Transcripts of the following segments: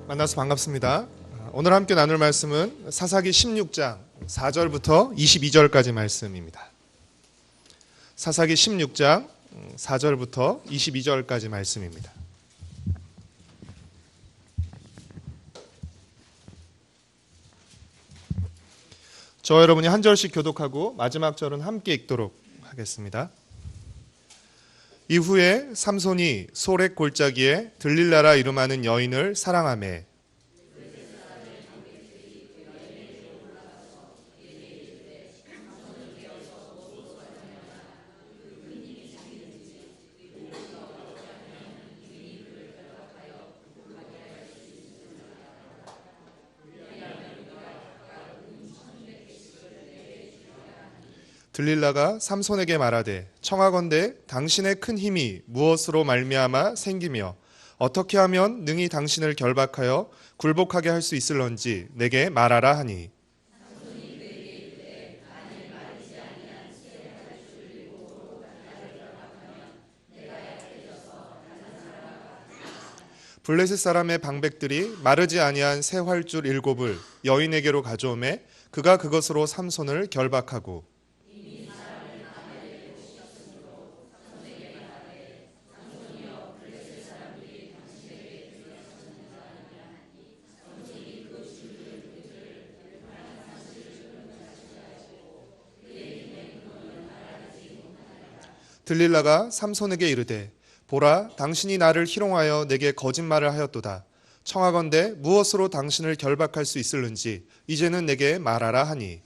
만나서 반갑습니다. 오늘 함께 나눌 말씀은 사사기 16장 4절부터 22절까지 말씀입니다. 사사기 16장 4절부터 22절까지 말씀입니다. 저와 여러분이 한 절씩 교독하고 마지막 절은 함께 읽도록 하겠습니다. 이후에 삼손이 소렉 골짜기에 들릴라라 이름하는 여인을 사랑하매 들릴라가 삼손에게 말하되 청하건대 당신의 큰 힘이 무엇으로 말미암아 생기며 어떻게 하면 능히 당신을 결박하여 굴복하게 할 수 있을런지 내게 말하라 하니 블레셋 사람의 방백들이 마르지 아니한 새 활줄 7을 여인에게로 가져오매 그가 그것으로 삼손을 결박하고 들릴라가 삼손에게 이르되 보라 당신이 나를 희롱하여 내게 거짓말을 하였도다. 청하건대 무엇으로 당신을 결박할 수 있을는지 이제는 내게 말하라 하니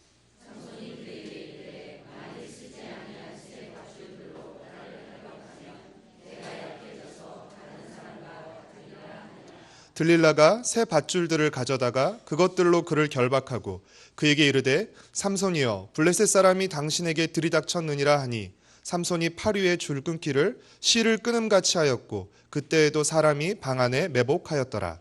들릴라가 새 밧줄들을 가져다가 그것들로 그를 결박하고 그에게 이르되 삼손이여 블레셋 사람이 당신에게 들이닥쳤느니라 하니 삼손이 팔 위에 줄 끊기를 실을 끊음같이 하였고 그때에도 사람이 방 안에 매복하였더라.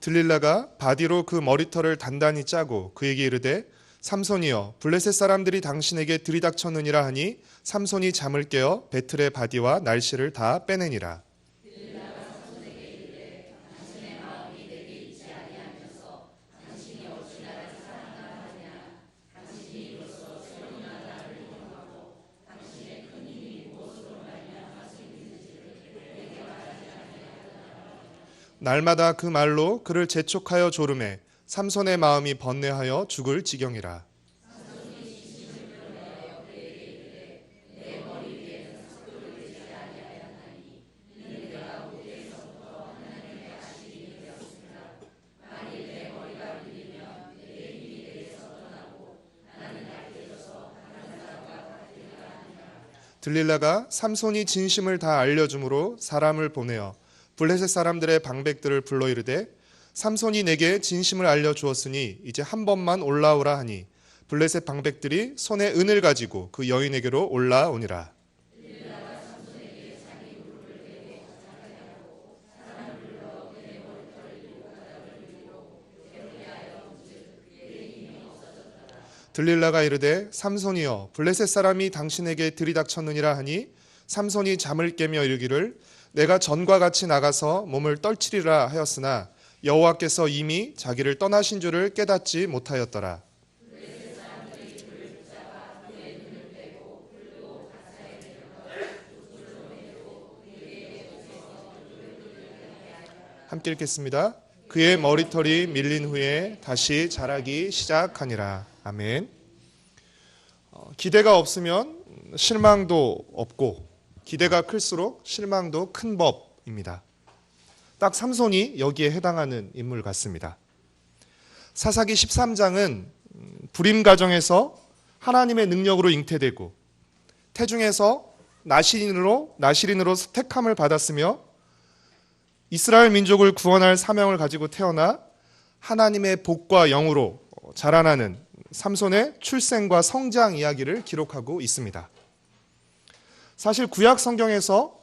들릴라가 바디로 그 머리털을 단단히 짜고 그에게 이르되 삼손이여 블레셋 사람들이 당신에게 들이닥쳤느니라 하니 삼손이 잠을 깨어 배틀의 바디와 날씨를 다 빼내니라. 날마다 그 말로 그를 재촉하여 조르매 삼손의 마음이 번뇌하여 죽을 지경이라. 들릴라가 삼손이 진심을 다 알려주므로 사람을 보내어 블레셋 사람들의 방백들을 불러 이르되 삼손이 내게 진심을 알려주었으니 이제 한 번만 올라오라 하니 블레셋 방백들이 손에 은을 가지고 그 여인에게로 올라오니라. 들릴라가 이르되 삼손이여 블레셋 사람이 당신에게 들이닥쳤느니라 하니 삼손이 잠을 깨며 이르기를 내가 전과 같이 나가서 몸을 떨치리라 하였으나 여호와께서 이미 자기를 떠나신 줄을 깨닫지 못하였더라. 함께 읽겠습니다. 그의 머리털이 밀린 후에 다시 자라기 시작하니라. 아멘. 기대가 없으면 실망도 없고 기대가 클수록 실망도 큰 법입니다. 딱 삼손이 여기에 해당하는 인물 같습니다. 사사기 13장은 불임 가정에서 하나님의 능력으로 잉태되고 태중에서 나시린으로 택함을 받았으며 이스라엘 민족을 구원할 사명을 가지고 태어나 하나님의 복과 영으로 자라나는 삼손의 출생과 성장 이야기를 기록하고 있습니다. 사실 구약 성경에서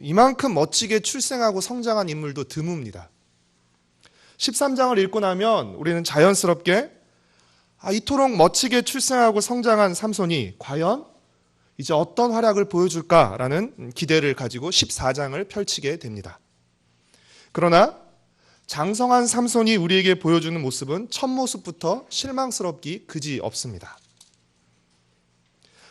이만큼 멋지게 출생하고 성장한 인물도 드뭅니다. 13장을 읽고 나면 우리는 자연스럽게 이토록 멋지게 출생하고 성장한 삼손이 과연 이제 어떤 활약을 보여줄까라는 기대를 가지고 14장을 펼치게 됩니다. 그러나 장성한 삼손이 우리에게 보여주는 모습은 첫 모습부터 실망스럽기 그지 없습니다.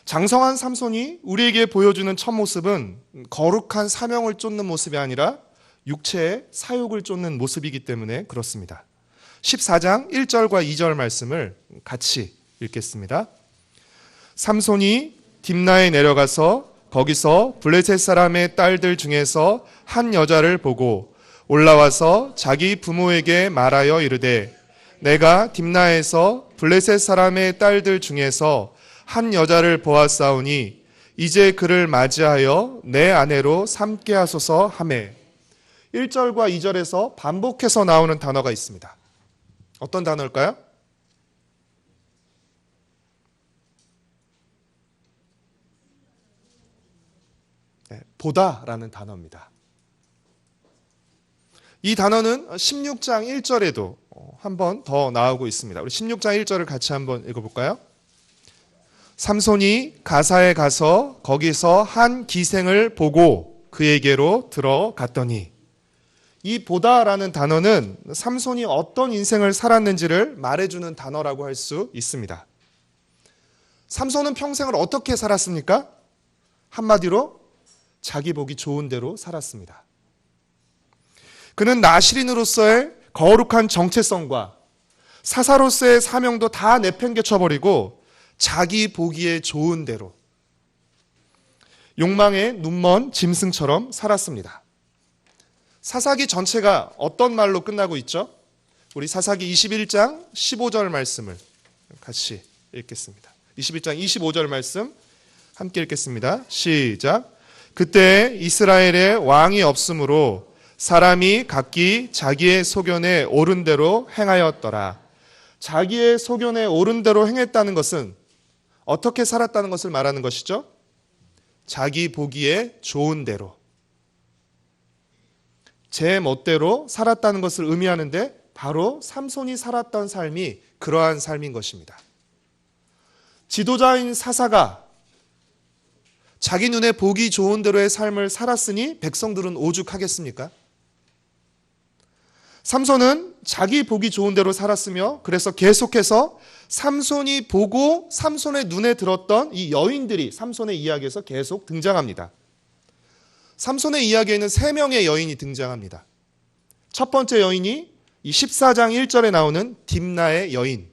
장성한 삼손이 우리에게 보여주는 첫 모습은 거룩한 사명을 쫓는 모습이 아니라 육체의 사욕을 쫓는 모습이기 때문에 그렇습니다. 14장 1절과 2절 말씀을 같이 읽겠습니다. 삼손이 딥나에 내려가서 거기서 블레셋 사람의 딸들 중에서 한 여자를 보고 올라와서 자기 부모에게 말하여 이르되 내가 딥나에서 블레셋 사람의 딸들 중에서 한 여자를 보았사오니 이제 그를 맞이하여 내 아내로 삼게 하소서 하매 1절과 2절에서 반복해서 나오는 단어가 있습니다. 어떤 단어일까요? 보다라는 단어입니다. 이 단어는 16장 1절에도 한 번 더 나오고 있습니다. 우리 16장 1절을 같이 한번 읽어볼까요? 삼손이 가사에 가서 거기서 한 기생을 보고 그에게로 들어갔더니 이 보다라는 단어는 삼손이 어떤 인생을 살았는지를 말해주는 단어라고 할 수 있습니다. 삼손은 평생을 어떻게 살았습니까? 한마디로 자기 보기 좋은 대로 살았습니다. 그는 나실인으로서의 거룩한 정체성과 사사로서의 사명도 다 내팽개쳐버리고 자기 보기에 좋은 대로 욕망에 눈먼 짐승처럼 살았습니다. 사사기 전체가 어떤 말로 끝나고 있죠? 우리 사사기 21장 15절 말씀을 같이 읽겠습니다. 21장 25절 말씀 함께 읽겠습니다. 시작. 그때 이스라엘에 왕이 없으므로 사람이 각기 자기의 소견에 옳은 대로 행하였더라. 자기의 소견에 옳은 대로 행했다는 것은 어떻게 살았다는 것을 말하는 것이죠? 자기 보기에 좋은 대로, 제 멋대로 살았다는 것을 의미하는데 바로 삼손이 살았던 삶이 그러한 삶인 것입니다. 지도자인 사사가 자기 눈에 보기 좋은 대로의 삶을 살았으니 백성들은 오죽하겠습니까? 삼손은 자기 보기 좋은 대로 살았으며 그래서 계속해서 삼손이 보고 삼손의 눈에 들었던 이 여인들이 삼손의 이야기에서 계속 등장합니다. 삼손의 이야기에는 3명의 여인이 등장합니다. 첫 번째 여인이 이 14장 1절에 나오는 딥나의 여인,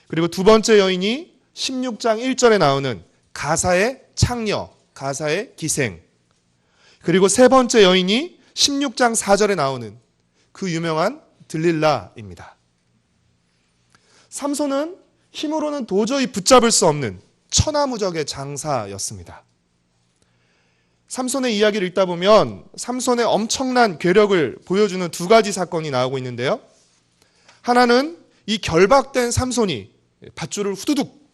그리고 두 번째 여인이 16장 1절에 나오는 가사의 창녀, 가사의 기생, 그리고 세 번째 여인이 16장 4절에 나오는 그 유명한 들릴라입니다. 삼손은 힘으로는 도저히 붙잡을 수 없는 천하무적의 장사였습니다. 삼손의 이야기를 읽다 보면 삼손의 엄청난 괴력을 보여주는 2가지 사건이 나오고 있는데요. 하나는 이 결박된 삼손이 밧줄을 후두둑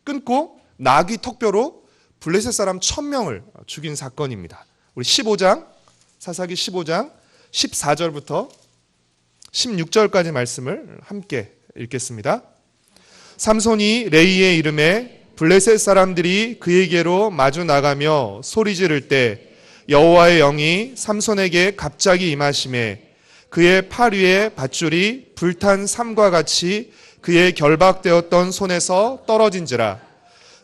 끊고 나귀 턱뼈로 블레셋 사람 1000명을 죽인 사건입니다. 우리 15장, 사사기 15장 14절부터 16절까지 말씀을 함께 읽겠습니다. 삼손이 레이의 이름에 블레셋 사람들이 그에게로 마주 나가며 소리 지를 때 여호와의 영이 삼손에게 갑자기 임하심에 그의 팔 위에 밧줄이 불탄 삼과 같이 그의 결박되었던 손에서 떨어진지라.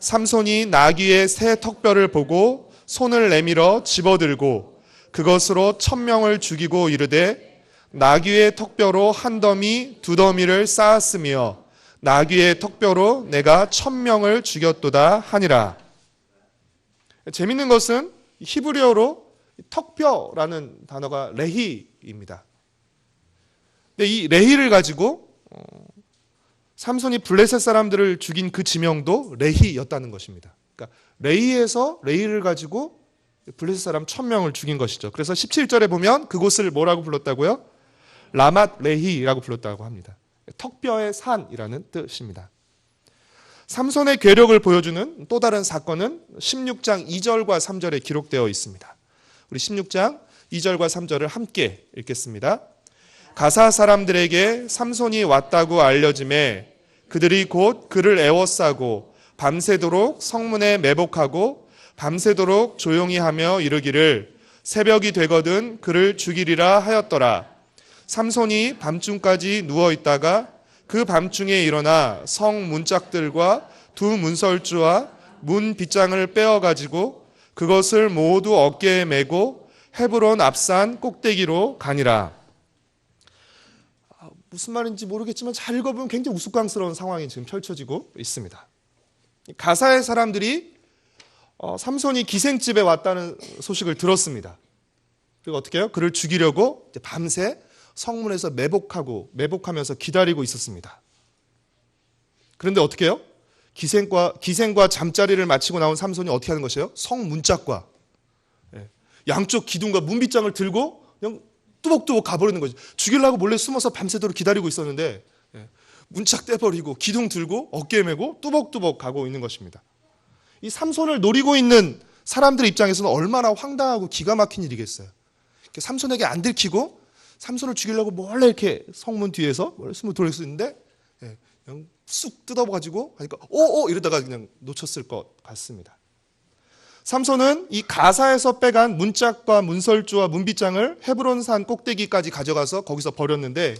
삼손이 나귀의 새 턱뼈를 보고 손을 내밀어 집어들고 그것으로 1000명을 죽이고 이르되 나귀의 턱뼈로 한 더미 두 더미를 쌓았으며 나귀의 턱뼈로 내가 1000명을 죽였도다 하니라. 재밌는 것은 히브리어로 턱뼈라는 단어가 레히입니다. 근데 이 레히를 가지고 삼손이 블레셋 사람들을 죽인 그 지명도 레히였다는 것입니다. 그러니까 레히를 가지고 블레셋 사람 1000명을 죽인 것이죠. 그래서 17절에 보면 그곳을 뭐라고 불렀다고요? 라맛 레히라고 불렀다고 합니다. 턱뼈의 산이라는 뜻입니다. 삼손의 괴력을 보여주는 또 다른 사건은 16장 2절과 3절에 기록되어 있습니다. 우리 16장 2절과 3절을 함께 읽겠습니다. 가사 사람들에게 삼손이 왔다고 알려짐에 그들이 곧 그를 애워싸고 밤새도록 성문에 매복하고 밤새도록 조용히 하며 이르기를 새벽이 되거든 그를 죽이리라 하였더라. 삼손이 밤중까지 누워있다가 그 밤중에 일어나 성 문짝들과 두 문설주와 문 빗장을 빼어가지고 그것을 모두 어깨에 메고 헤브론 앞산 꼭대기로 가니라. 무슨 말인지 모르겠지만 잘 읽어보면 굉장히 우스꽝스러운 상황이 지금 펼쳐지고 있습니다. 가사의 사람들이 삼손이 기생집에 왔다는 소식을 들었습니다. 그리고 어떻게 해요? 그를 죽이려고 밤새 성문에서 매복하면서 기다리고 있었습니다. 그런데 어떻게 해요? 기생과 잠자리를 마치고 나온 삼손이 어떻게 하는 것이에요? 성 문짝과 양쪽 기둥과 문빗장을 들고 그냥 뚜벅뚜벅 가버리는 거죠. 죽이려고 몰래 숨어서 밤새도록 기다리고 있었는데 문짝 떼버리고 기둥 들고 어깨에 메고 뚜벅뚜벅 가고 있는 것입니다. 이 삼손을 노리고 있는 사람들 입장에서는 얼마나 황당하고 기가 막힌 일이겠어요. 삼손에게 안 들키고 삼손을 죽이려고 몰래 이렇게 성문 뒤에서 몰래 숨을 돌릴 수 있는데 그냥 쑥 뜯어가지고 하니까 오오 이러다가 그냥 놓쳤을 것 같습니다. 삼손은 이 가사에서 빼간 문짝과 문설주와 문빗장을 헤브론산 꼭대기까지 가져가서 거기서 버렸는데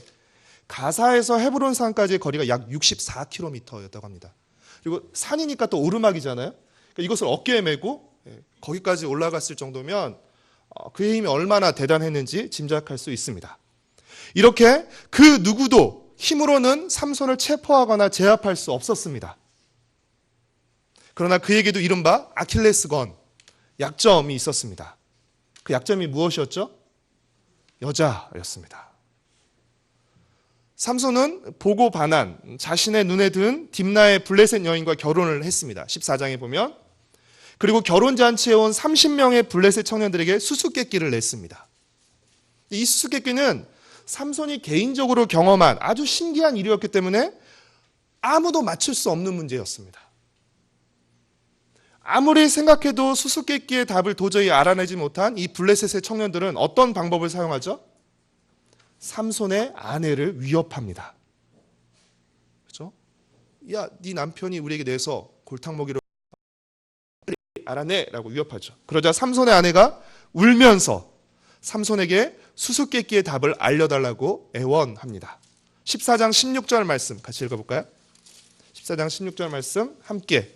가사에서 헤브론산까지의 거리가 약 64km였다고 합니다. 그리고 산이니까 또 오르막이잖아요. 그러니까 이것을 어깨에 메고 거기까지 올라갔을 정도면 그의 힘이 얼마나 대단했는지 짐작할 수 있습니다. 이렇게 그 누구도 힘으로는 삼손을 체포하거나 제압할 수 없었습니다. 그러나 그에게도 이른바 아킬레스건, 약점이 있었습니다. 그 약점이 무엇이었죠? 여자였습니다. 삼손은 보고 반한 자신의 눈에 든 딥나의 블레셋 여인과 결혼을 했습니다. 14장에 보면. 그리고 결혼잔치에 온 30명의 블레셋 청년들에게 수수께끼를 냈습니다. 이 수수께끼는 삼손이 개인적으로 경험한 아주 신기한 일이었기 때문에 아무도 맞출 수 없는 문제였습니다. 아무리 생각해도 수수께끼의 답을 도저히 알아내지 못한 이 블레셋의 청년들은 어떤 방법을 사용하죠? 삼손의 아내를 위협합니다. 그렇죠? 야, 네 남편이 우리에게 내서 골탕 먹이로 알아내라고 위협하죠. 그러자 삼손의 아내가 울면서 삼손에게 수수께끼의 답을 알려달라고 애원합니다. 14장 16절 말씀 같이 읽어볼까요? 14장 16절 말씀 함께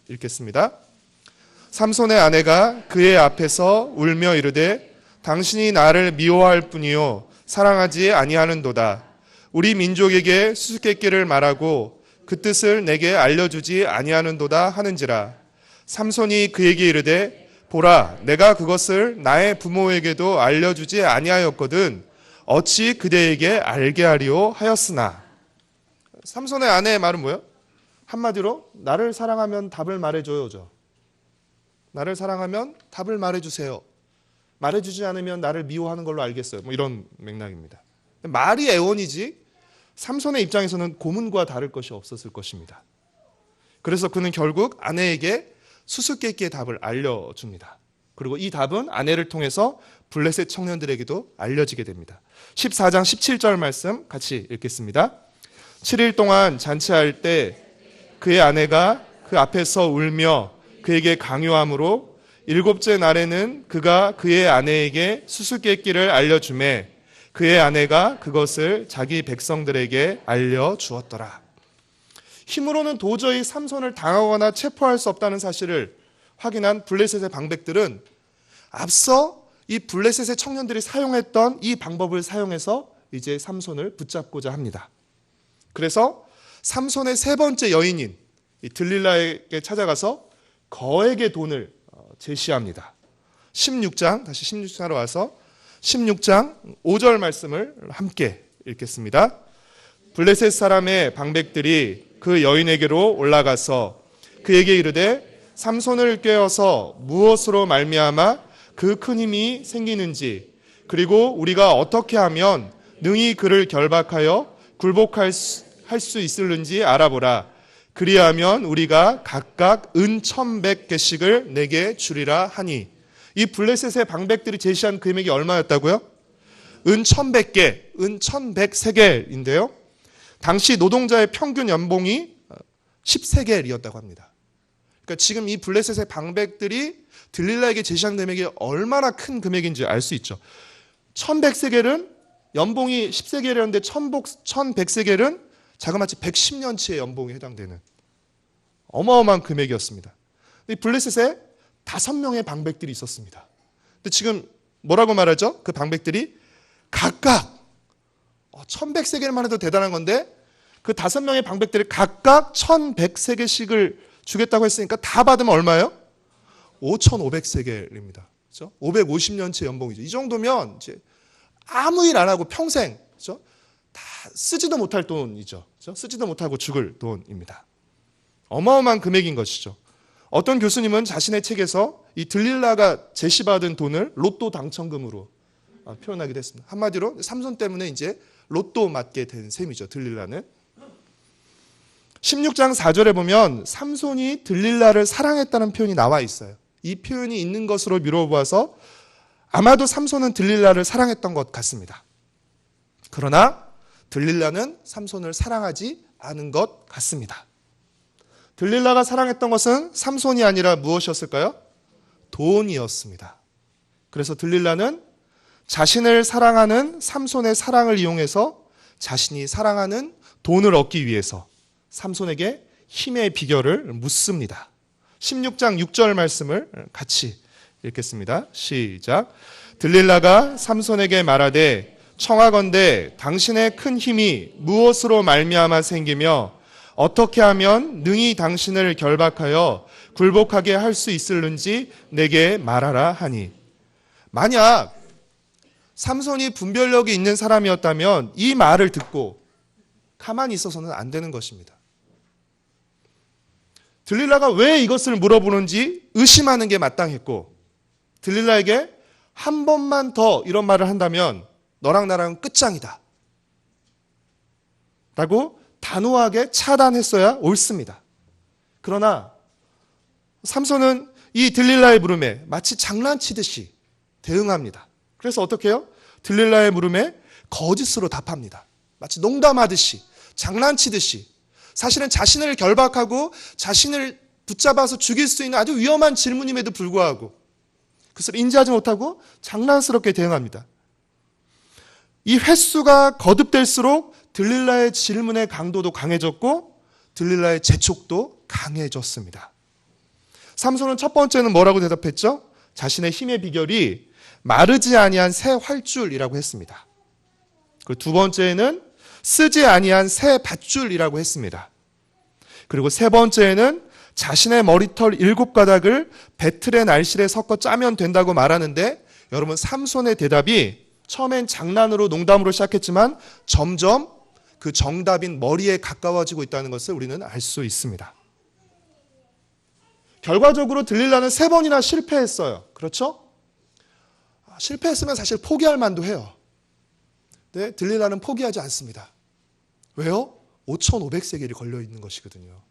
읽겠습니다. 삼손의 아내가 그의 앞에서 울며 이르되 당신이 나를 미워할 뿐이요 사랑하지 아니하는도다. 우리 민족에게 수수께끼를 말하고 그 뜻을 내게 알려주지 아니하는도다 하는지라. 삼손이 그에게 이르되 보라 내가 그것을 나의 부모에게도 알려주지 아니하였거든 어찌 그대에게 알게 하리오 하였으나. 삼손의 아내의 말은 뭐예요? 한마디로 나를 사랑하면 답을 말해줘요죠. 나를 사랑하면 답을 말해주세요. 말해주지 않으면 나를 미워하는 걸로 알겠어요. 뭐 이런 맥락입니다. 말이 애원이지 삼손의 입장에서는 고문과 다를 것이 없었을 것입니다. 그래서 그는 결국 아내에게 수수께끼의 답을 알려줍니다. 그리고 이 답은 아내를 통해서 블레셋 청년들에게도 알려지게 됩니다. 14장 17절 말씀 같이 읽겠습니다. 7일 동안 잔치할 때 그의 아내가 그 앞에서 울며 그에게 강요함으로 일곱째 날에는 그가 그의 아내에게 수수께끼를 알려주매 그의 아내가 그것을 자기 백성들에게 알려주었더라. 힘으로는 도저히 삼손을 당하거나 체포할 수 없다는 사실을 확인한 블레셋의 방백들은 앞서 이 블레셋의 청년들이 사용했던 이 방법을 사용해서 이제 삼손을 붙잡고자 합니다. 그래서 삼손의 세 번째 여인인 이 들릴라에게 찾아가서 거액의 돈을 제시합니다. 16장, 다시 16장으로 와서 16장 5절 말씀을 함께 읽겠습니다. 블레셋 사람의 방백들이 그 여인에게로 올라가서 그에게 이르되 삼손을 꿰어서 무엇으로 말미암아 그 큰 힘이 생기는지 그리고 우리가 어떻게 하면 능히 그를 결박하여 굴복할 수 있을는지 알아보라. 그리하면 우리가 각각 은 1,100개씩을 내게 주리라 하니. 이 블레셋의 방백들이 제시한 금액이 얼마였다고요? 은 1100개, 은 1103개인데요. 당시 노동자의 평균 연봉이 10세겔이었다고 합니다. 그러니까 지금 이 블레셋의 방백들이 들릴라에게 제시한 금액이 얼마나 큰 금액인지 알 수 있죠. 1100세겔은 연봉이 10세겔이었는데 1100세겔은 자그마치 110년치의 연봉에 해당되는 어마어마한 금액이었습니다. 이 블레셋에 5명의 방백들이 있었습니다. 근데 지금 뭐라고 말하죠? 그 방백들이 각각 1100세겔만 해도 대단한 건데 그 5명의 방백들이 각각 1100세겔씩을 주겠다고 했으니까 다 받으면 얼마예요? 5500세겔입니다. 그렇죠? 550년치 연봉이죠. 이 정도면 이제 아무 일 안 하고 평생, 그렇죠? 다 쓰지도 못할 돈이죠. 그렇죠? 쓰지도 못하고 죽을 돈입니다. 어마어마한 금액인 것이죠. 어떤 교수님은 자신의 책에서 이 들릴라가 제시받은 돈을 로또 당첨금으로 표현하기도 했습니다. 한마디로 삼손 때문에 이제 로또 맞게 된 셈이죠. 들릴라는. 16장 4절에 보면 삼손이 들릴라를 사랑했다는 표현이 나와 있어요. 이 표현이 있는 것으로 미뤄보아서 아마도 삼손은 들릴라를 사랑했던 것 같습니다. 그러나 들릴라는 삼손을 사랑하지 않은 것 같습니다. 들릴라가 사랑했던 것은 삼손이 아니라 무엇이었을까요? 돈이었습니다. 그래서 들릴라는 자신을 사랑하는 삼손의 사랑을 이용해서 자신이 사랑하는 돈을 얻기 위해서 삼손에게 힘의 비결을 묻습니다. 16장 6절 말씀을 같이 읽겠습니다. 시작. 들릴라가 삼손에게 말하되 청하건대 당신의 큰 힘이 무엇으로 말미암아 생기며 어떻게 하면 능히 당신을 결박하여 굴복하게 할 수 있을는지 내게 말하라 하니. 만약 삼손이 분별력이 있는 사람이었다면 이 말을 듣고 가만히 있어서는 안 되는 것입니다. 들릴라가 왜 이것을 물어보는지 의심하는 게 마땅했고, 들릴라에게 한 번만 더 이런 말을 한다면 너랑 나랑 끝장이다 라고 단호하게 차단했어야 옳습니다. 그러나 삼손은 이 들릴라의 물음에 마치 장난치듯이 대응합니다. 그래서 어떻게 해요? 들릴라의 물음에 거짓으로 답합니다. 마치 농담하듯이, 장난치듯이. 사실은 자신을 결박하고 자신을 붙잡아서 죽일 수 있는 아주 위험한 질문임에도 불구하고 그것을 인지하지 못하고 장난스럽게 대응합니다. 이 횟수가 거듭될수록 들릴라의 질문의 강도도 강해졌고 들릴라의 재촉도 강해졌습니다. 삼손은 첫 번째는 뭐라고 대답했죠? 자신의 힘의 비결이 마르지 아니한 새 활줄이라고 했습니다. 그리고 두 번째는 쓰지 아니한 새 밧줄이라고 했습니다. 그리고 세 번째는 자신의 머리털 7가닥을 배틀의 날실에 섞어 짜면 된다고 말하는데, 여러분 삼손의 대답이 처음엔 장난으로 농담으로 시작했지만 점점 그 정답인 머리에 가까워지고 있다는 것을 우리는 알 수 있습니다. 결과적으로 들릴라는 3번이나 실패했어요. 그렇죠? 실패했으면 사실 포기할 만도 해요. 근데 들릴라는 포기하지 않습니다. 왜요? 5,500세겔이 걸려있는 것이거든요.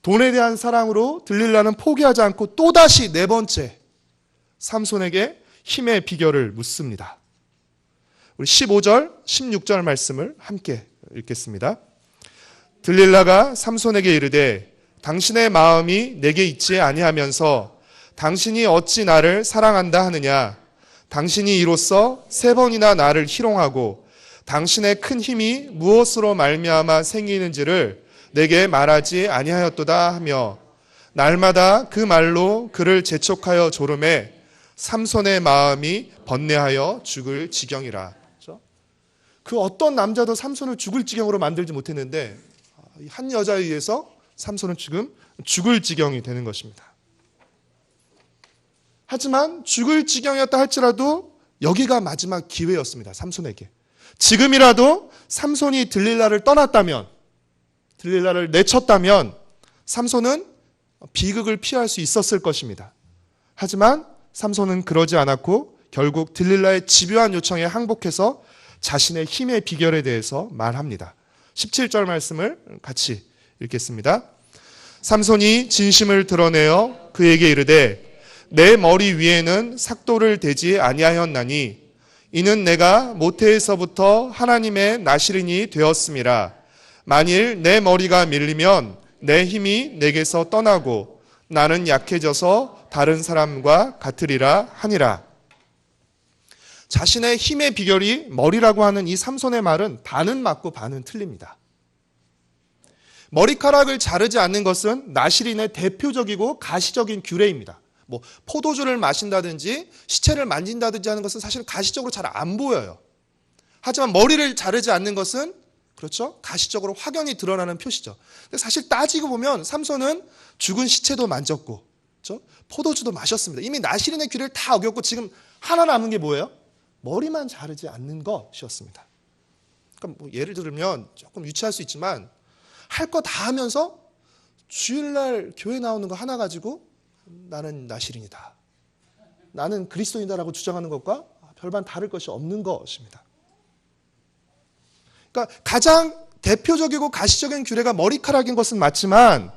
돈에 대한 사랑으로 들릴라는 포기하지 않고 또다시 4번째 삼손에게 힘의 비결을 묻습니다. 우리 15절, 16절 말씀을 함께 읽겠습니다. 들릴라가 삼손에게 이르되 당신의 마음이 내게 있지 아니하면서 당신이 어찌 나를 사랑한다 하느냐. 당신이 이로써 3번이나 나를 희롱하고 당신의 큰 힘이 무엇으로 말미암아 생기는지를 내게 말하지 아니하였도다 하며 날마다 그 말로 그를 재촉하여 조름해 삼손의 마음이 번뇌하여 죽을 지경이라. 그 어떤 남자도 삼손을 죽을 지경으로 만들지 못했는데 한 여자에 의해서 삼손은 지금 죽을 지경이 되는 것입니다. 하지만 죽을 지경이었다 할지라도 여기가 마지막 기회였습니다. 삼손에게. 지금이라도 삼손이 들릴라를 떠났다면, 들릴라를 내쳤다면 삼손은 비극을 피할 수 있었을 것입니다. 하지만 삼손은 그러지 않았고 결국 들릴라의 집요한 요청에 항복해서 자신의 힘의 비결에 대해서 말합니다. 17절 말씀을 같이 읽겠습니다. 삼손이 진심을 드러내어 그에게 이르되 내 머리 위에는 삭도를 대지 아니하였나니 이는 내가 모태에서부터 하나님의 나시린이 되었음이라. 만일 내 머리가 밀리면 내 힘이 내게서 떠나고 나는 약해져서 다른 사람과 같으리라 하니라. 자신의 힘의 비결이 머리라고 하는 이 삼손의 말은 반은 맞고 반은 틀립니다. 머리카락을 자르지 않는 것은 나시린의 대표적이고 가시적인 규례입니다. 포도주를 마신다든지 시체를 만진다든지 하는 것은 사실 가시적으로 잘 안 보여요. 하지만 머리를 자르지 않는 것은 그렇죠? 가시적으로 확연히 드러나는 표시죠. 근데 사실 따지고 보면 삼손은 죽은 시체도 만졌고 그렇죠? 포도주도 마셨습니다. 이미 나시린의 규례를 다 어겼고 지금 하나 남은 게 뭐예요? 머리만 자르지 않는 것이었습니다. 그러니까 예를 들면 조금 유치할 수 있지만 할 거 다 하면서 주일날 교회 나오는 거 하나 가지고 나는 나시린이다. 나는 그리스도인이다라고 주장하는 것과 별반 다를 것이 없는 것입니다. 그러니까 가장 대표적이고 가시적인 규례가 머리카락인 것은 맞지만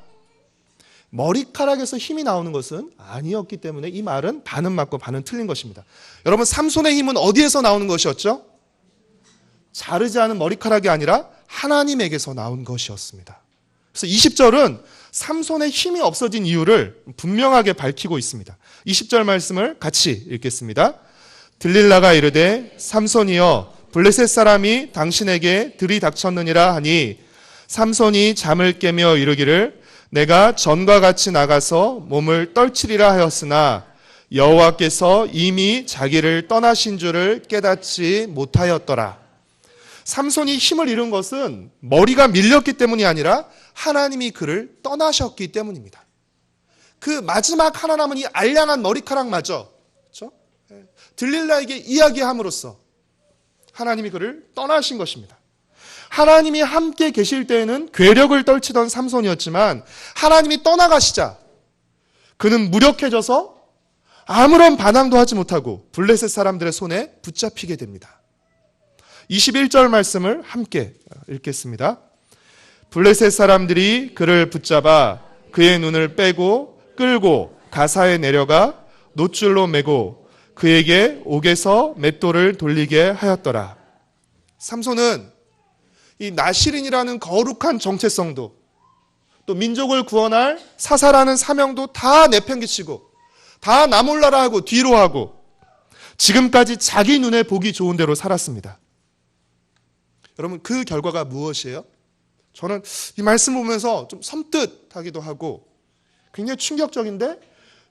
머리카락에서 힘이 나오는 것은 아니었기 때문에 이 말은 반은 맞고 반은 틀린 것입니다. 여러분, 삼손의 힘은 어디에서 나오는 것이었죠? 자르지 않은 머리카락이 아니라 하나님에게서 나온 것이었습니다. 그래서 20절은 삼손의 힘이 없어진 이유를 분명하게 밝히고 있습니다. 20절 말씀을 같이 읽겠습니다. 들릴라가 이르되 삼손이여 블레셋 사람이 당신에게 들이닥쳤느니라 하니 삼손이 잠을 깨며 이르기를 내가 전과 같이 나가서 몸을 떨치리라 하였으나 여호와께서 이미 자기를 떠나신 줄을 깨닫지 못하였더라. 삼손이 힘을 잃은 것은 머리가 밀렸기 때문이 아니라 하나님이 그를 떠나셨기 때문입니다. 그 마지막 하나 남은 이 알량한 머리카락마저 그렇죠? 들릴라에게 이야기함으로써 하나님이 그를 떠나신 것입니다. 하나님이 함께 계실 때에는 괴력을 떨치던 삼손이었지만 하나님이 떠나가시자 그는 무력해져서 아무런 반항도 하지 못하고 블레셋 사람들의 손에 붙잡히게 됩니다. 21절 말씀을 함께 읽겠습니다. 블레셋 사람들이 그를 붙잡아 그의 눈을 빼고 끌고 가사에 내려가 놋줄로 매고 그에게 옥에서 맷돌을 돌리게 하였더라. 삼손은 이 나시린이라는 거룩한 정체성도 또 민족을 구원할 사사라는 사명도 다 내팽개치고 다 나몰라라 하고 뒤로 하고 지금까지 자기 눈에 보기 좋은 대로 살았습니다. 여러분, 그 결과가 무엇이에요? 저는 이 말씀 보면서 좀 섬뜩하기도 하고 굉장히 충격적인데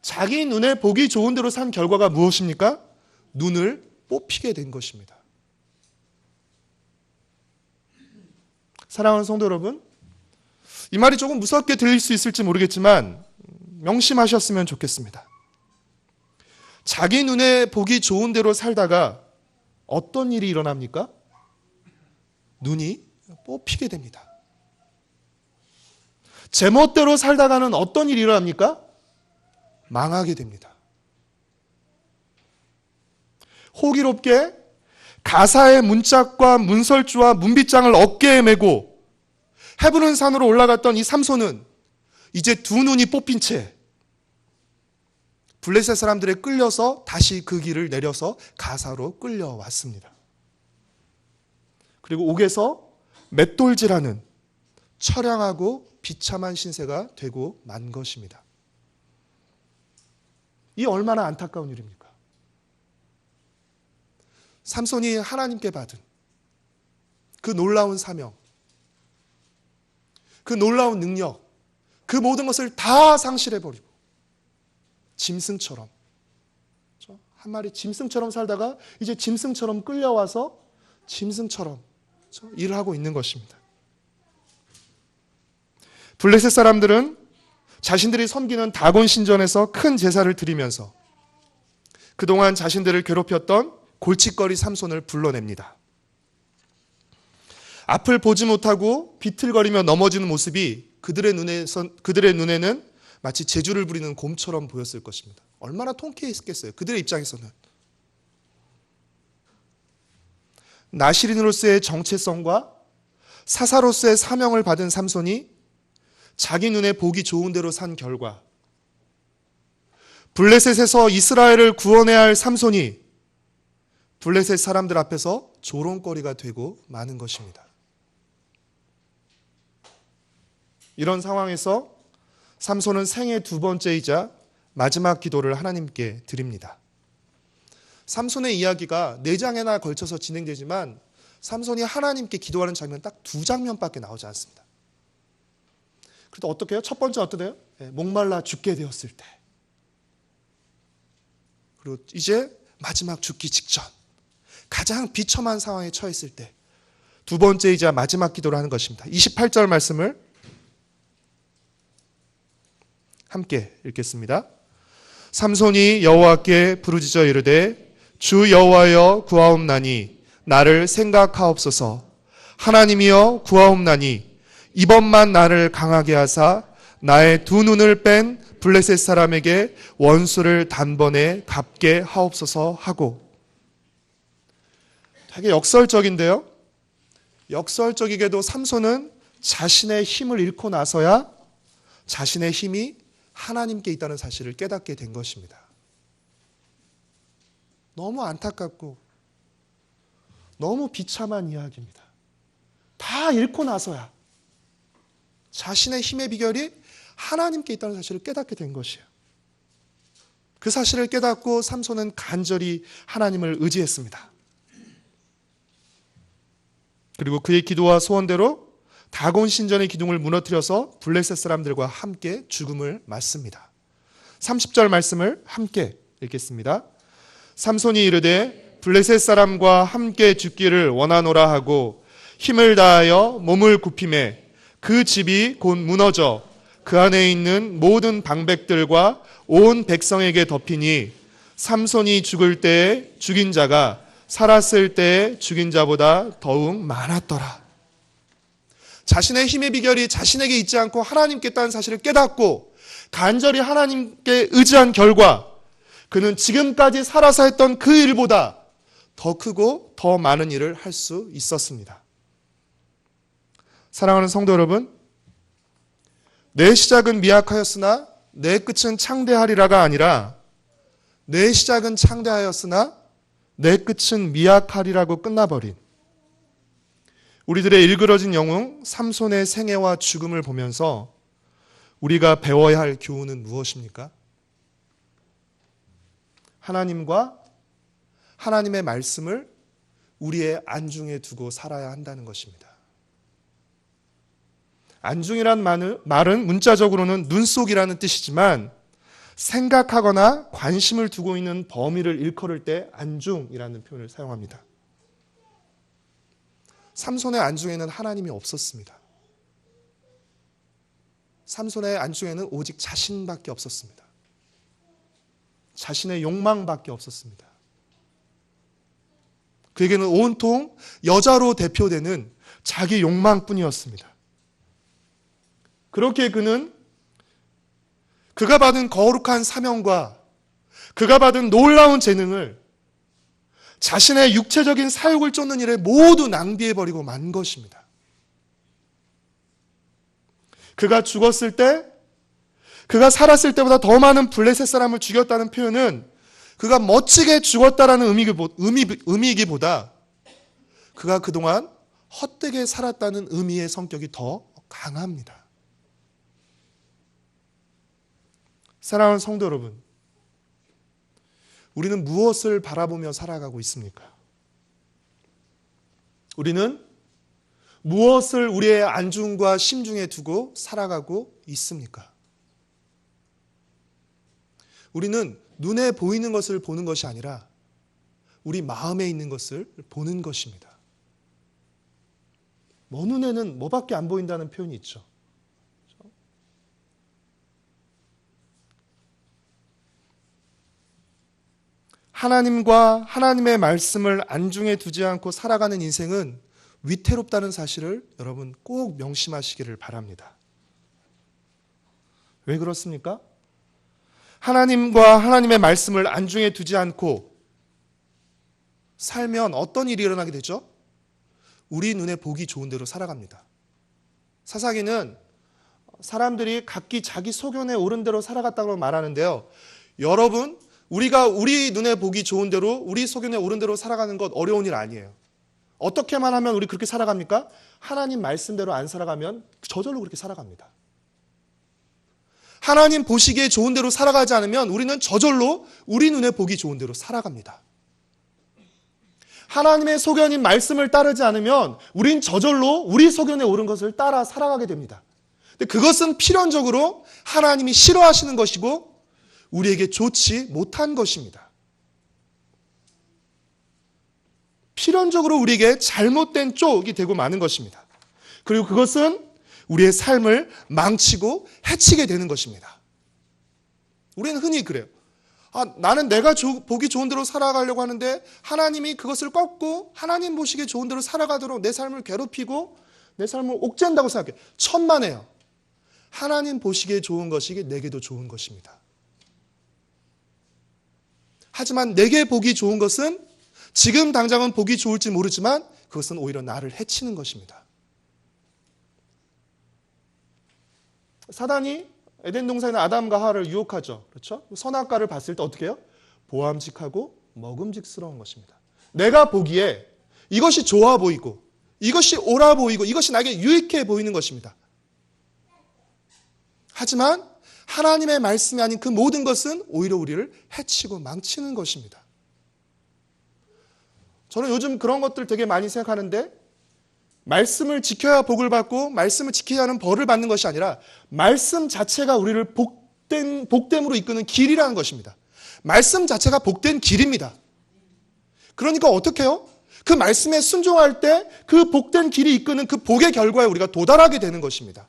자기 눈에 보기 좋은 대로 산 결과가 무엇입니까? 눈을 뽑히게 된 것입니다. 사랑하는 성도 여러분, 이 말이 조금 무섭게 들릴 수 있을지 모르겠지만 명심하셨으면 좋겠습니다. 자기 눈에 보기 좋은 대로 살다가 어떤 일이 일어납니까? 눈이 뽑히게 됩니다. 제멋대로 살다가는 어떤 일이 일어납니까? 망하게 됩니다. 호기롭게 가사의 문짝과 문설주와 문빗장을 어깨에 메고 헤브론 산으로 올라갔던 이 삼손은 이제 두 눈이 뽑힌 채 블레셋 사람들에 끌려서 다시 그 길을 내려서 가사로 끌려왔습니다. 그리고 옥에서 맷돌질하는 처량하고 비참한 신세가 되고 만 것입니다. 이 얼마나 안타까운 일입니까? 삼손이 하나님께 받은 그 놀라운 사명, 그 놀라운 능력, 그 모든 것을 다 상실해버리고 짐승처럼, 한 마리 짐승처럼 살다가 이제 짐승처럼 끌려와서 짐승처럼 일을 하고 있는 것입니다. 블레셋 사람들은 자신들이 섬기는 다곤 신전에서 큰 제사를 드리면서 그동안 자신들을 괴롭혔던 골칫거리 삼손을 불러냅니다. 앞을 보지 못하고 비틀거리며 넘어지는 모습이 그들의 눈에는 마치 재주를 부리는 곰처럼 보였을 것입니다. 얼마나 통쾌했겠어요. 그들의 입장에서는. 나시린으로서의 정체성과 사사로서의 사명을 받은 삼손이 자기 눈에 보기 좋은 대로 산 결과 블레셋에서 이스라엘을 구원해야 할 삼손이 블레셋 사람들 앞에서 조롱거리가 되고 마는 것입니다. 이런 상황에서 삼손은 생애 두 번째이자 마지막 기도를 하나님께 드립니다. 삼손의 이야기가 4장에나 걸쳐서 진행되지만 삼손이 하나님께 기도하는 장면 딱 2장면밖에 나오지 않습니다. 그래도 어떻게 해요? 첫 번째 어떠세요? 목말라 죽게 되었을 때. 그리고 이제 마지막 죽기 직전. 가장 비참한 상황에 처했을 때. 두 번째이자 마지막 기도를 하는 것입니다. 28절 말씀을 함께 읽겠습니다. 삼손이 여호와께 부르짖어 이르되 주 여호와여 구하옵나니 나를 생각하옵소서. 하나님이여 구하옵나니 이번만 나를 강하게 하사 나의 두 눈을 뺀 블레셋 사람에게 원수를 단번에 갚게 하옵소서 하고. 되게 역설적인데요. 역설적이게도 삼손은 자신의 힘을 잃고 나서야 자신의 힘이 하나님께 있다는 사실을 깨닫게 된 것입니다. 너무 안타깝고 너무 비참한 이야기입니다. 다 잃고 나서야 자신의 힘의 비결이 하나님께 있다는 사실을 깨닫게 된 것이에요. 그 사실을 깨닫고 삼손은 간절히 하나님을 의지했습니다. 그리고 그의 기도와 소원대로 다곤 신전의 기둥을 무너뜨려서 블레셋 사람들과 함께 죽음을 맞습니다. 30절 말씀을 함께 읽겠습니다. 삼손이 이르되 블레셋 사람과 함께 죽기를 원하노라 하고 힘을 다하여 몸을 굽히매 그 집이 곧 무너져 그 안에 있는 모든 방백들과 온 백성에게 덮이니 삼손이 죽을 때에 죽인 자가 살았을 때에 죽인 자보다 더욱 많았더라. 자신의 힘의 비결이 자신에게 있지 않고 하나님께 있다는 사실을 깨닫고 간절히 하나님께 의지한 결과 그는 지금까지 살아서 했던 그 일보다 더 크고 더 많은 일을 할 수 있었습니다. 사랑하는 성도 여러분, 내 시작은 미약하였으나 내 끝은 창대하리라가 아니라 내 시작은 창대하였으나 내 끝은 미약하리라고 끝나버린 우리들의 일그러진 영웅 삼손의 생애와 죽음을 보면서 우리가 배워야 할 교훈은 무엇입니까? 하나님과 하나님의 말씀을 우리의 안중에 두고 살아야 한다는 것입니다. 안중이란 말은 문자적으로는 눈속이라는 뜻이지만 생각하거나 관심을 두고 있는 범위를 일컬을 때 안중이라는 표현을 사용합니다. 삼손의 안중에는 하나님이 없었습니다. 삼손의 안중에는 오직 자신밖에 없었습니다. 자신의 욕망밖에 없었습니다. 그에게는 온통 여자로 대표되는 자기 욕망뿐이었습니다. 그렇게 그가 받은 거룩한 사명과 그가 받은 놀라운 재능을 자신의 육체적인 사욕을 쫓는 일에 모두 낭비해버리고 만 것입니다. 그가 죽었을 때, 그가 살았을 때보다 더 많은 블레셋 사람을 죽였다는 표현은 그가 멋지게 죽었다라는 의미이기보다 그가 그동안 헛되게 살았다는 의미의 성격이 더 강합니다. 사랑하는 성도 여러분, 우리는 무엇을 바라보며 살아가고 있습니까? 우리는 무엇을 우리의 안중과 심중에 두고 살아가고 있습니까? 우리는 눈에 보이는 것을 보는 것이 아니라 우리 마음에 있는 것을 보는 것입니다. 먼 눈에는 뭐밖에 안 보인다는 표현이 있죠. 하나님과 하나님의 말씀을 안중에 두지 않고 살아가는 인생은 위태롭다는 사실을 여러분 꼭 명심하시기를 바랍니다. 왜 그렇습니까? 하나님과 하나님의 말씀을 안중에 두지 않고 살면 어떤 일이 일어나게 되죠? 우리 눈에 보기 좋은 대로 살아갑니다. 사사기는 사람들이 각기 자기 소견에 옳은 대로 살아갔다고 말하는데요. 여러분, 우리가 우리 눈에 보기 좋은 대로, 우리 소견에 옳은 대로 살아가는 것 어려운 일 아니에요. 어떻게만 하면 우리 그렇게 살아갑니까? 하나님 말씀대로 안 살아가면 저절로 그렇게 살아갑니다. 하나님 보시기에 좋은 대로 살아가지 않으면 우리는 저절로 우리 눈에 보기 좋은 대로 살아갑니다. 하나님의 소견인 말씀을 따르지 않으면 우린 저절로 우리 소견에 옳은 것을 따라 살아가게 됩니다. 근데 그것은 필연적으로 하나님이 싫어하시는 것이고 우리에게 좋지 못한 것입니다. 필연적으로 우리에게 잘못된 쪽이 되고 마는 것입니다. 그리고 그것은 우리의 삶을 망치고 해치게 되는 것입니다. 우리는 흔히 그래요. 나는 내가 보기 좋은 대로 살아가려고 하는데 하나님이 그것을 꺾고 하나님 보시기에 좋은 대로 살아가도록 내 삶을 괴롭히고 내 삶을 옥죄한다고 생각해요. 천만에요. 하나님 보시기에 좋은 것이 내게도 좋은 것입니다. 하지만 내게 보기 좋은 것은 지금 당장은 보기 좋을지 모르지만 그것은 오히려 나를 해치는 것입니다. 사단이 에덴 동산에 아담과 하와를 유혹하죠. 그렇죠? 선악과를 봤을 때 어떻게 해요? 보암직하고 먹음직스러운 것입니다. 내가 보기에 이것이 좋아 보이고 이것이 옳아 보이고 이것이 나에게 유익해 보이는 것입니다. 하지만 하나님의 말씀이 아닌 그 모든 것은 오히려 우리를 해치고 망치는 것입니다. 저는 요즘 그런 것들 되게 많이 생각하는데 말씀을 지켜야 복을 받고 말씀을 지켜야 하는 벌을 받는 것이 아니라 말씀 자체가 우리를 복됨으로 이끄는 길이라는 것입니다. 말씀 자체가 복된 길입니다. 그러니까 어떻게 해요? 그 말씀에 순종할 때 그 복된 길이 이끄는 그 복의 결과에 우리가 도달하게 되는 것입니다.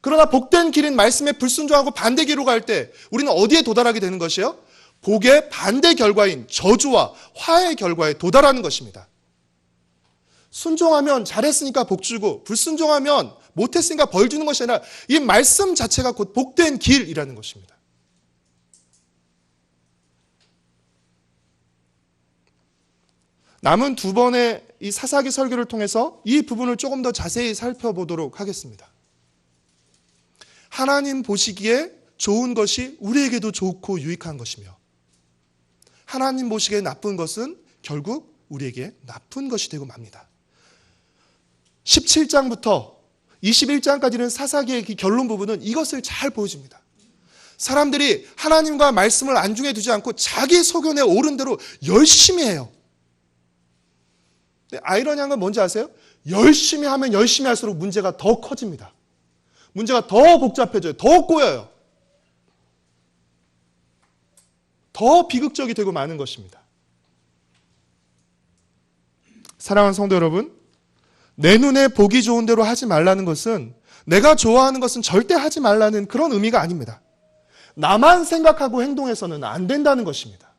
그러나 복된 길인 말씀에 불순종하고 반대 길로 갈 때 우리는 어디에 도달하게 되는 것이에요? 복의 반대 결과인 저주와 화의 결과에 도달하는 것입니다. 순종하면 잘했으니까 복 주고 불순종하면 못했으니까 벌 주는 것이 아니라 이 말씀 자체가 곧 복된 길이라는 것입니다. 남은 두 번의 이 사사기 설교를 통해서 이 부분을 조금 더 자세히 살펴보도록 하겠습니다. 하나님 보시기에 좋은 것이 우리에게도 좋고 유익한 것이며 하나님 보시기에 나쁜 것은 결국 우리에게 나쁜 것이 되고 맙니다. 17장부터 21장까지는 사사기의 결론 부분은 이것을 잘 보여줍니다. 사람들이 하나님과 말씀을 안중에 두지 않고 자기 소견에 옳은 대로 열심히 해요. 아이러니한 건 뭔지 아세요? 열심히 하면 열심히 할수록 문제가 더 커집니다. 문제가 더 복잡해져요. 더 꼬여요. 더 비극적이 되고 마는 것입니다. 사랑하는 성도 여러분, 내 눈에 보기 좋은 대로 하지 말라는 것은 내가 좋아하는 것은 절대 하지 말라는 그런 의미가 아닙니다. 나만 생각하고 행동해서는 안 된다는 것입니다.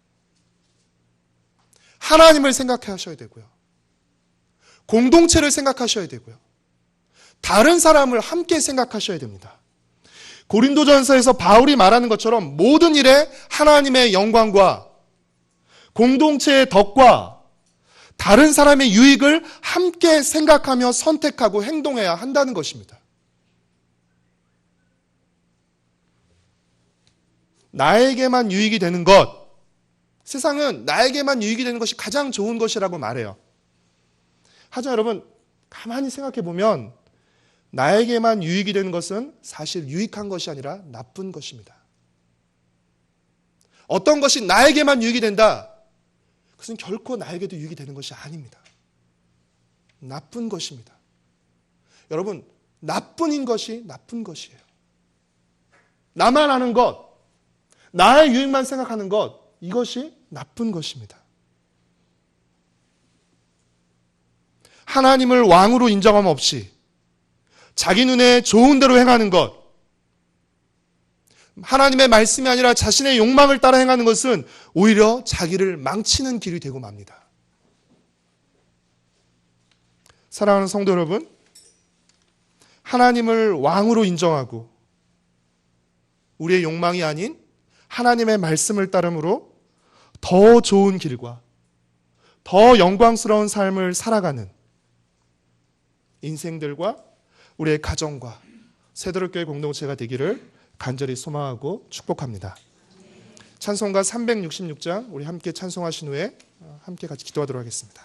하나님을 생각하셔야 되고요. 공동체를 생각하셔야 되고요. 다른 사람을 함께 생각하셔야 됩니다. 고린도전서에서 바울이 말하는 것처럼 모든 일에 하나님의 영광과 공동체의 덕과 다른 사람의 유익을 함께 생각하며 선택하고 행동해야 한다는 것입니다. 나에게만 유익이 되는 것, 세상은 나에게만 유익이 되는 것이 가장 좋은 것이라고 말해요. 하지만 여러분, 가만히 생각해 보면 나에게만 유익이 되는 것은 사실 유익한 것이 아니라 나쁜 것입니다. 어떤 것이 나에게만 유익이 된다? 그것은 결코 나에게도 유익이 되는 것이 아닙니다. 나쁜 것입니다. 여러분, 나쁜인 것이 나쁜 것이에요. 나만 아는 것, 나의 유익만 생각하는 것, 이것이 나쁜 것입니다. 하나님을 왕으로 인정함 없이 자기 눈에 좋은 대로 행하는 것, 하나님의 말씀이 아니라 자신의 욕망을 따라 행하는 것은 오히려 자기를 망치는 길이 되고 맙니다. 사랑하는 성도 여러분, 하나님을 왕으로 인정하고 우리의 욕망이 아닌 하나님의 말씀을 따름으로 더 좋은 길과 더 영광스러운 삶을 살아가는 인생들과 우리의 가정과 새도록교회 공동체가 되기를 간절히 소망하고 축복합니다. 찬송가 366장 우리 함께 찬송하신 후에 함께 같이 기도하도록 하겠습니다.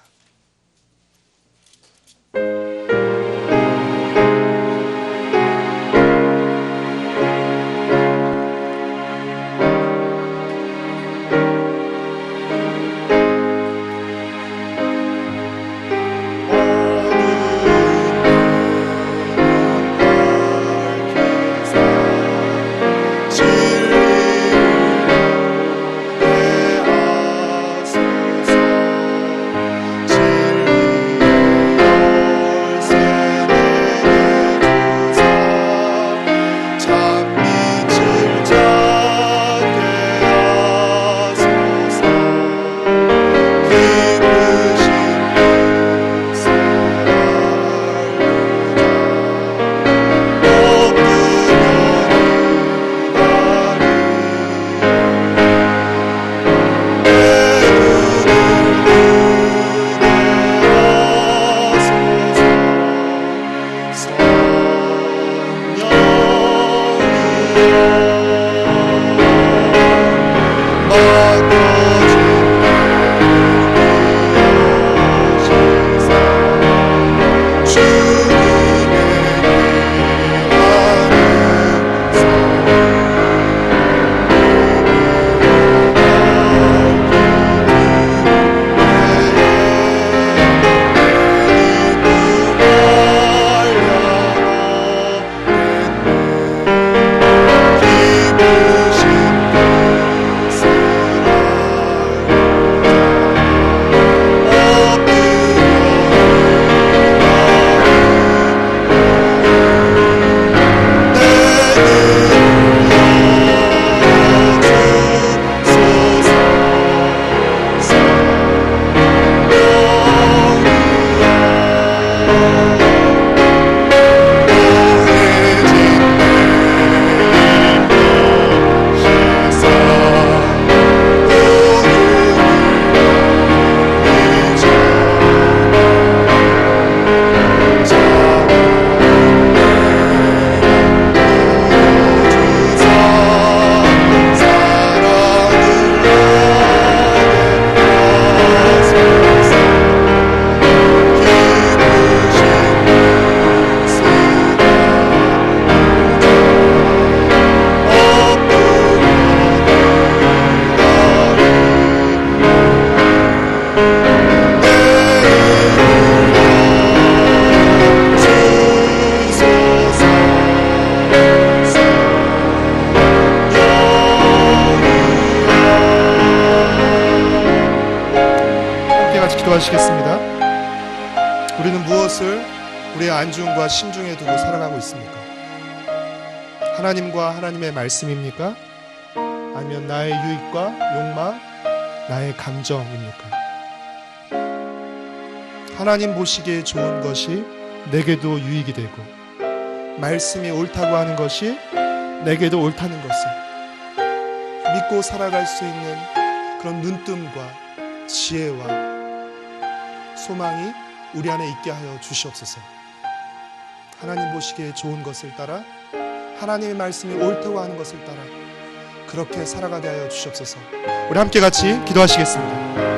기도하시겠습니다. 우리는 무엇을 우리의 안중과 심중에 두고 살아가고 있습니까? 하나님과 하나님의 말씀입니까? 아니면 나의 유익과 욕망, 나의 감정입니까? 하나님 보시기에 좋은 것이 내게도 유익이 되고 말씀이 옳다고 하는 것이 내게도 옳다는 것을 믿고 살아갈 수 있는 그런 눈뜸과 지혜와 소망이 우리 안에 있게 하여 주시옵소서. 하나님 보시기에 좋은 것을 따라 하나님의 말씀이 옳다고 하는 것을 따라 그렇게 살아가게 하여 주시옵소서. 우리 함께 같이 기도하시겠습니다.